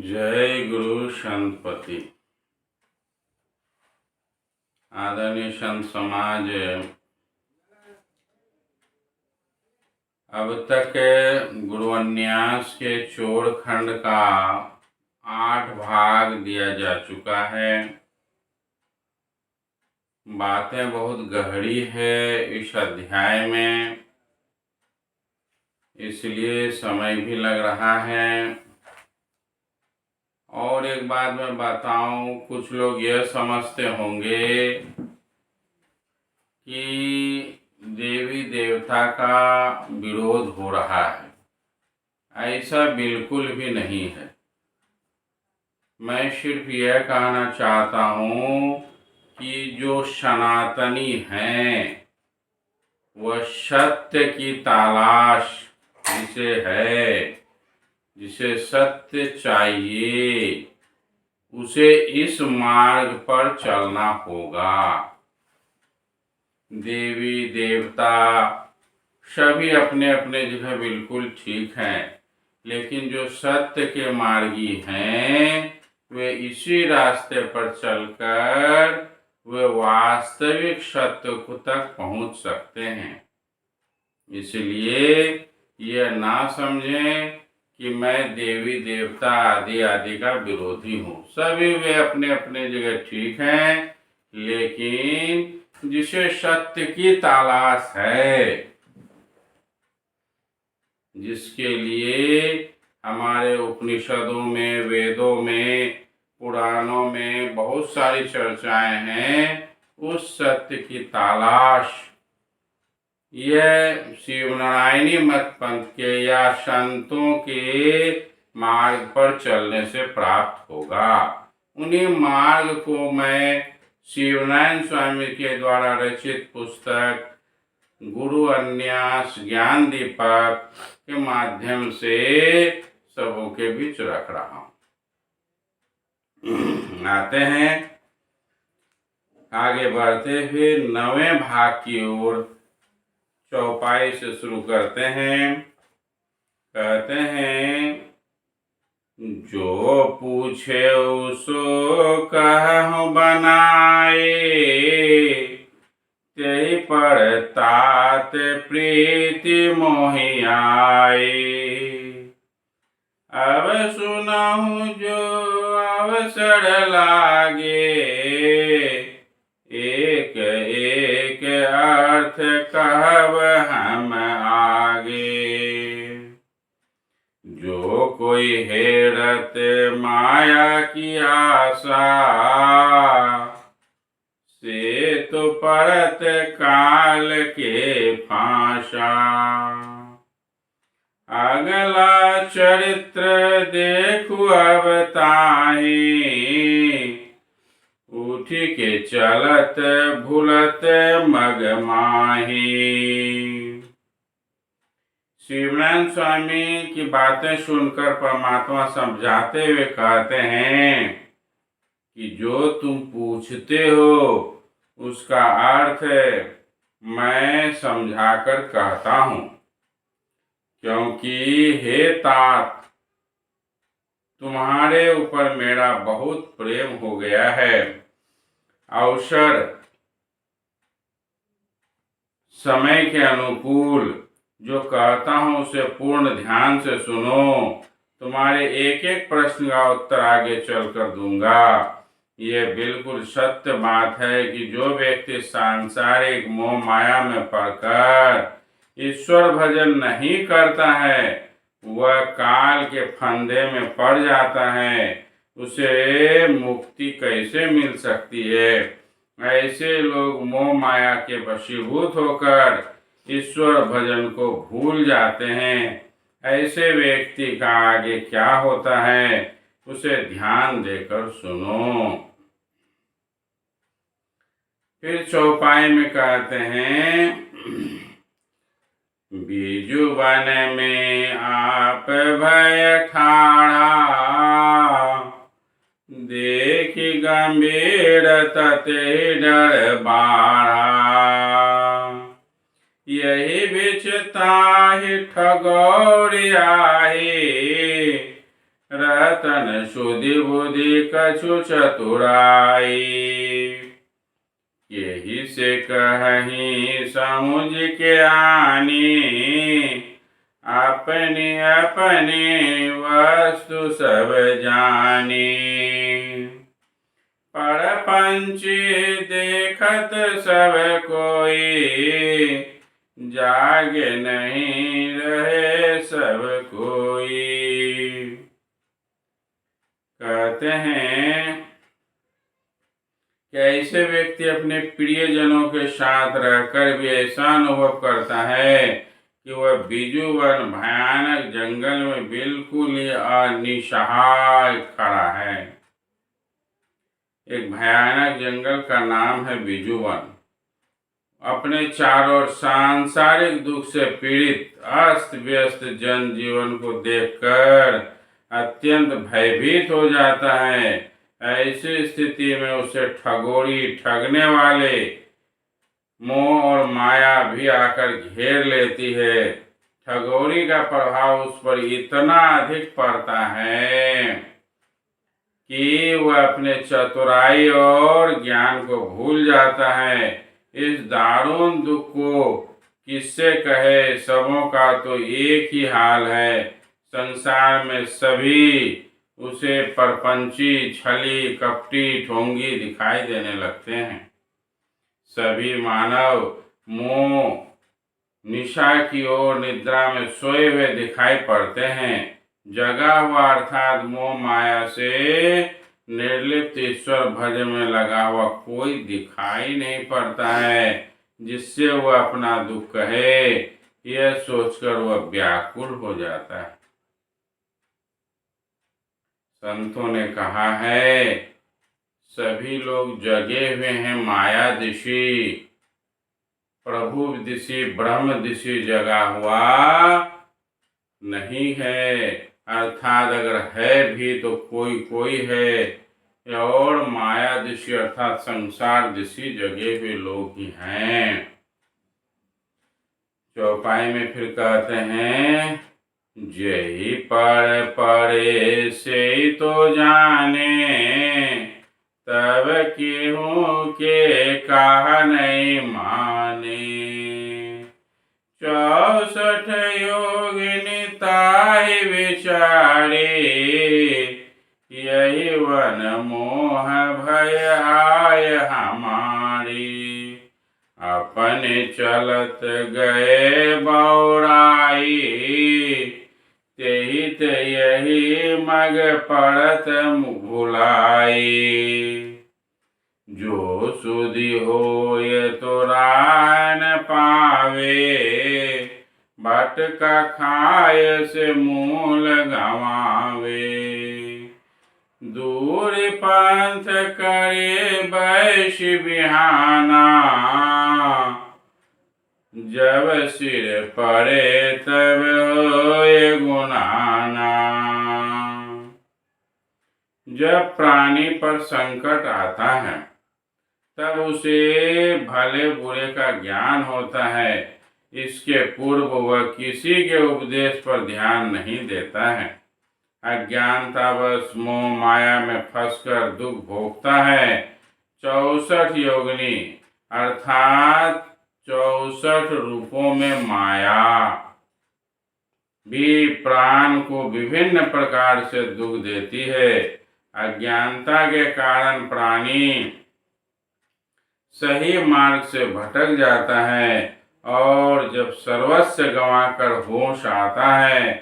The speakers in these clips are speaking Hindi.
जय गुरु संतपति। आदरणीय संत समाज, अब तक गुरुन्यास के चोर खंड का 8 भाग दिया जा चुका है। बातें बहुत गहरी है इस अध्याय में, इसलिए समय भी लग रहा है। और एक बात मैं बताऊं, कुछ लोग यह समझते होंगे कि देवी देवता का विरोध हो रहा है। ऐसा बिल्कुल भी नहीं है। मैं सिर्फ यह कहना चाहता हूँ कि जो सनातनी हैं वह सत्य की तलाश जिसे सत्य चाहिए, उसे इस मार्ग पर चलना होगा। देवी देवता सभी अपने अपने जगह बिल्कुल ठीक हैं, लेकिन जो सत्य के मार्गी हैं वे इसी रास्ते पर चलकर वे वास्तविक सत्य को तक पहुंच सकते हैं। इसलिए यह ना समझें कि मैं देवी देवता आदि का विरोधी हूँ। सभी वे अपने अपने जगह ठीक हैं, लेकिन जिसे सत्य की तलाश है, जिसके लिए हमारे उपनिषदों में, वेदों में, पुराणों में बहुत सारी चर्चाएं हैं, उस सत्य की तलाश यह शिवनारायणी मत पंथ के या संतों के मार्ग पर चलने से प्राप्त होगा। उन्हीं मार्ग को मैं शिवनारायण स्वामी के द्वारा रचित पुस्तक गुरुन्यास ज्ञान दीपक के माध्यम से सबों के बीच रख रहा हूँ। आते हैं आगे बढ़ते हुए 9वें भाग की ओर। चौपाई से शुरू करते हैं। कहते हैं, जो पूछे सो कहूँ बनाए, तेहि पर तात प्रीति मोहि आए। अब सुनहु जो अवसर लागे, एक एक अर्थ कहब हम आगे। जो कोई हेरत माया की आशा, से तो परत काल के फांसा। अगला चरित्र देखु अब ताहि, उठी के चलत भूलत मग माही। शिवनारायण स्वामी की बातें सुनकर परमात्मा समझाते हुए कहते हैं कि जो तुम पूछते हो उसका अर्थ मैं समझाकर कहता हूँ, क्योंकि हे तात, तुम्हारे ऊपर मेरा बहुत प्रेम हो गया है। अवसर समय के अनुकूल जो कहता हूँ उसे पूर्ण ध्यान से सुनो। तुम्हारे एक एक प्रश्न का उत्तर आगे चलकर दूंगा। ये बिल्कुल सत्य बात है कि जो व्यक्ति सांसारिक मोह माया में पड़कर ईश्वर भजन नहीं करता है, वह काल के फंदे में पड़ जाता है। उसे मुक्ति कैसे मिल सकती है? ऐसे लोग मोह माया के वशीभूत होकर ईश्वर भजन को भूल जाते हैं। ऐसे व्यक्ति का आगे क्या होता है, उसे ध्यान देकर सुनो। फिर चौपाई में कहते हैं, बीजु वन में आप भय ठाड़ा, देखि गंभीर तते डर बाढ़ा। यही बिच ताहि ठगौरी आही, रतन सुधि बुद्धि कछु चतुराई। यही से कहीं समुझ के आनी, अपनी अपनी वस्तु सब जानी। परपंची देखत सब कोई, जागे नहीं रहे सब कोई। कहते हैं कि ऐसे व्यक्ति अपने प्रियजनों के साथ रहकर भी ऐसा अनुभव करता है कि वह बिजुवन भयानक जंगल में बिल्कुल ही निसहाय खड़ा है। एक भयानक जंगल का नाम है बिजुवन। अपने चारों ओर सांसारिक दुख से पीड़ित अस्त व्यस्त जनजीवन को देखकर अत्यंत भयभीत हो जाता है। ऐसी स्थिति में उसे ठगोरी ठगने वाले मोह और माया भी आकर घेर लेती है। ठगोरी का प्रभाव उस पर इतना अधिक पड़ता है कि वह अपने चतुराई और ज्ञान को भूल जाता है। इस दारुण दुख को किससे कहे, सबों का तो एक ही हाल है। संसार में सभी उसे परपंची, छली, कपटी, ढोंगी दिखाई देने लगते हैं। सभी मानव मोह निशा की ओर निद्रा में सोए हुए दिखाई पड़ते हैं। जगा हुआ अर्थात मोह माया से निर्लिप्त ईश्वर भजन में लगा हुआ कोई दिखाई नहीं पड़ता है, जिससे वह अपना दुख कहे। यह सोचकर वह व्याकुल हो जाता है। संतों ने कहा है, सभी लोग जगे हुए हैं माया दिशी, प्रभु दिशी, ब्रह्म दिशी जगा हुआ नहीं है। अर्थात अगर है भी तो कोई कोई है, और माया दिशी अर्थात संसार दिशी जगे हुए लोग ही हैं। चौपाई में फिर कहते हैं, जेहि पर पड़े से तो जाने, तब केहू के कहा नहीं माने। 64 योगिनी ताहि विचारे, यही वन मोह भय आय हमारी। अपने चलत गए बौराई, तेहि ते यही मग पड़त भुलाई। जो सुधि होय तो राह न पावे, भटका खाय से मूल गवावे। दूर पंथ करे बैश बिहाना, जब सिर पड़े तब होए गुनाना। जब प्राणी पर संकट आता है तब उसे भले बुरे का ज्ञान होता है। इसके पूर्व वह किसी के उपदेश पर ध्यान नहीं देता है। अज्ञानतावश मोह माया में फंसकर दुख भोगता है। 64 योगिनी अर्थात 64 रूपों में माया भी प्राण को विभिन्न प्रकार से दुख देती है। अज्ञानता के कारण प्राणी सही मार्ग से भटक जाता है, और जब सर्वस्व गंवाकर होश आता है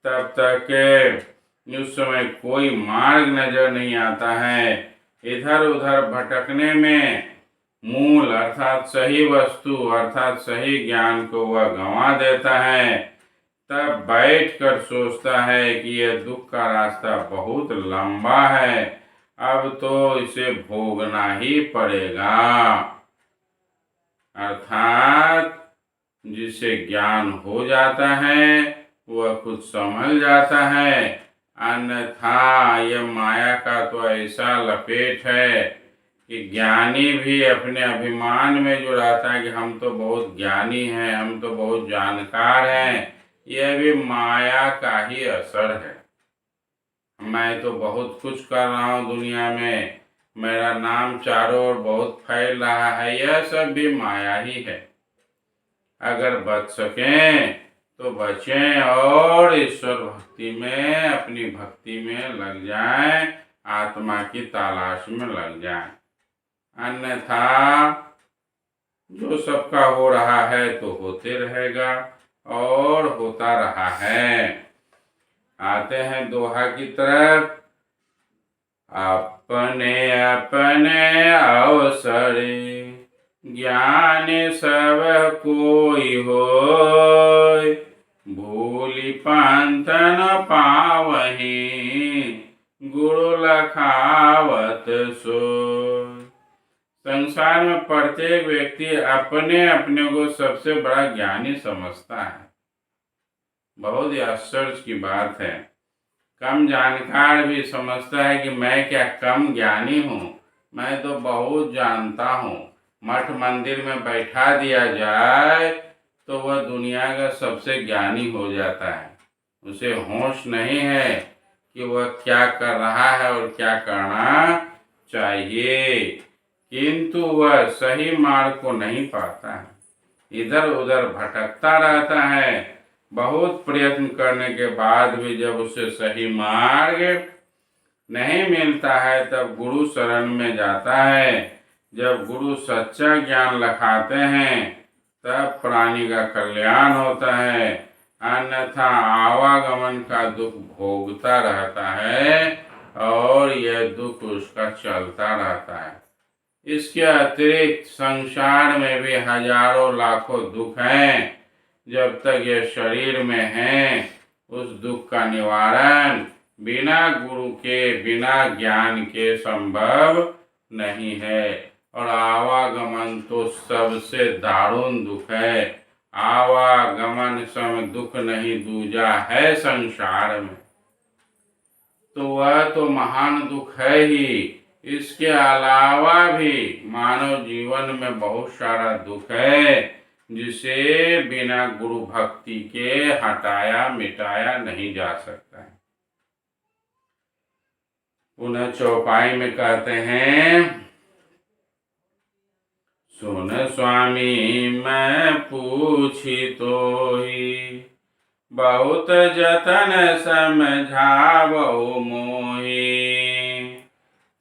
तब तक उस समय कोई मार्ग नजर नहीं आता है। इधर उधर भटकने में मूल अर्थात सही वस्तु अर्थात सही ज्ञान को वह गंवा देता है। तब बैठकर सोचता है कि यह दुख का रास्ता बहुत लंबा है, अब तो इसे भोगना ही पड़ेगा। अर्थात जिसे ज्ञान हो जाता है वह कुछ समझ जाता है, अन्यथा यह माया का तो ऐसा लपेट है कि ज्ञानी भी अपने अभिमान में जो रहता है कि हम तो बहुत ज्ञानी हैं, हम तो बहुत जानकार हैं, यह भी माया का ही असर है। मैं तो बहुत कुछ कर रहा हूँ दुनिया में, मेरा नाम चारों ओर बहुत फैल रहा है, यह सब भी माया ही है। अगर बच सकें तो बचें और ईश्वर भक्ति में, अपनी भक्ति में लग जाएं, आत्मा की तलाश में लग जाएं। अन्यथा जो सबका हो रहा है तो होते रहेगा और होता रहा है। आते हैं दोहा की तरफ। अपने अपने अवसरे ज्ञान सब कोई होय, भूलि पंथ न पावहीं गुरु लखावत सोय। संसार में प्रत्येक व्यक्ति अपने अपने को सबसे बड़ा ज्ञानी समझता है। बहुत ही आश्चर्य की बात है। कम जानकार भी समझता है कि मैं क्या कम ज्ञानी हूँ, मैं तो बहुत जानता हूँ। मठ मंदिर में बैठा दिया जाए तो वह दुनिया का सबसे ज्ञानी हो जाता है। उसे होश नहीं है कि वह क्या कर रहा है और क्या करना चाहिए, किंतु वह सही मार्ग को नहीं पाता है, इधर उधर भटकता रहता है। बहुत प्रयत्न करने के बाद भी जब उसे सही मार्ग नहीं मिलता है तब गुरु शरण में जाता है। जब गुरु सच्चा ज्ञान लखाते हैं तब प्राणी का कल्याण होता है, अन्यथा आवागमन का दुख भोगता रहता है और यह दुख उसका चलता रहता है। इसके अतिरिक्त संसार में भी हजारों लाखों दुख हैं। जब तक ये शरीर में है उस दुख का निवारण बिना गुरु के, बिना ज्ञान के संभव नहीं है। और आवागमन तो सबसे दारुण दुख है। आवागमन सम दुख नहीं दूजा है संसार में, तो वह तो महान दुख है ही। इसके अलावा भी मानव जीवन में बहुत सारा दुख है जिसे बिना गुरु भक्ति के हटाया मिटाया नहीं जा सकता है। पुनः चौपाई में कहते हैं, सुन स्वामी मैं पूछी तोहि, बहुत जतन समझावो मोहि।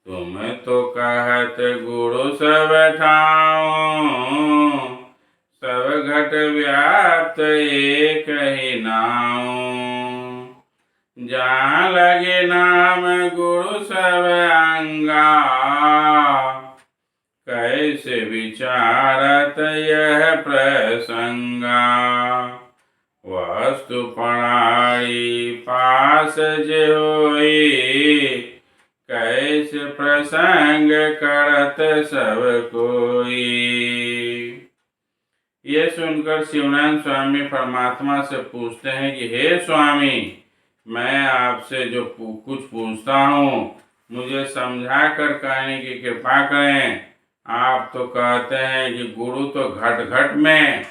तुम तो कहत गुरु सब ठाऊं, सब घट व्याप्त एक ही नाऊं। जहाँ लगे नाम गुरु सब अंगा, कैसे विचारत यह प्रसंगा। वस्तु प्रणाली पास जे होई, कैसे प्रसंग करत सब कोई। ये सुनकर शिवानंद स्वामी परमात्मा से पूछते हैं कि हे स्वामी, मैं आपसे जो कुछ पूछता हूँ मुझे समझा कर कहने की कृपा करें। आप तो कहते हैं कि गुरु तो घट घट में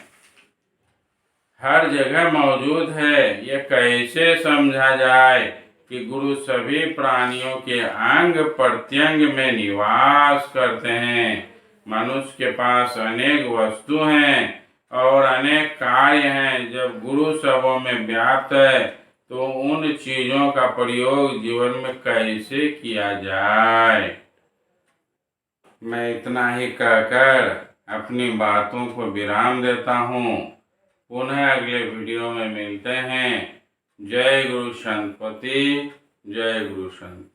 हर जगह मौजूद है, ये कैसे समझा जाए कि गुरु सभी प्राणियों के अंग प्रत्यंग में निवास करते हैं। मनुष्य के पास अनेक वस्तु हैं और अनेक कार्य हैं। जब गुरु सबों में व्याप्त है तो उन चीजों का प्रयोग जीवन में कैसे किया जाए। मैं इतना ही कहकर अपनी बातों को विराम देता हूँ। पुनः अगले वीडियो में मिलते हैं। जय गुरु संतपति, जय गुरु संत।